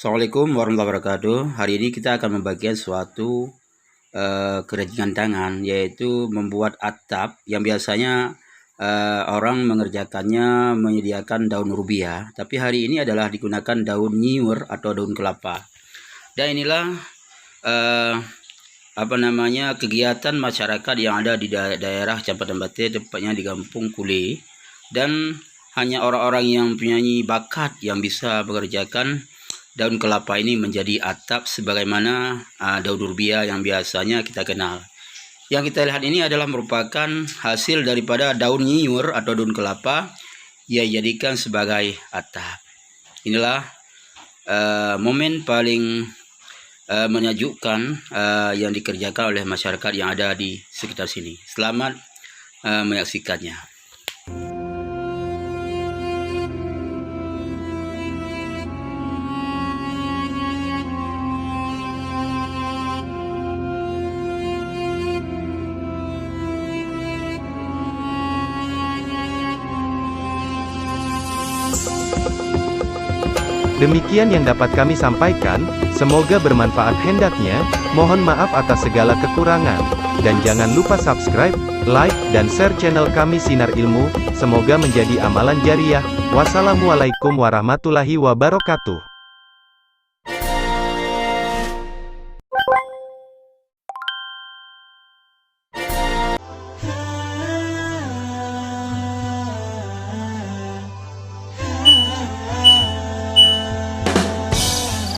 Assalamualaikum warahmatullahi wabarakatuh. Hari ini kita akan membagikan suatu kerajinan tangan, yaitu membuat atap yang biasanya orang mengerjakannya menyediakan daun rubia, tapi hari ini adalah digunakan daun nyiur atau daun kelapa. Dan inilah eh, kegiatan masyarakat yang ada di daerah Campatan Bate, tepatnya di Kampung Kule, dan hanya orang-orang yang punya bakat yang bisa mengerjakan daun kelapa ini menjadi atap sebagaimana daun rubia yang biasanya kita kenal. Yang kita lihat ini adalah merupakan hasil daripada daun nyiur atau daun kelapa yang dijadikan sebagai atap. Inilah momen paling menakjubkan yang dikerjakan oleh masyarakat yang ada di sekitar sini. Selamat menyaksikannya. Demikian yang dapat kami sampaikan, semoga bermanfaat. Hendaknya, mohon maaf atas segala kekurangan. Dan jangan lupa subscribe, like, dan share channel kami Sinar Ilmu, semoga menjadi amalan jariah. Wassalamualaikum warahmatullahi wabarakatuh.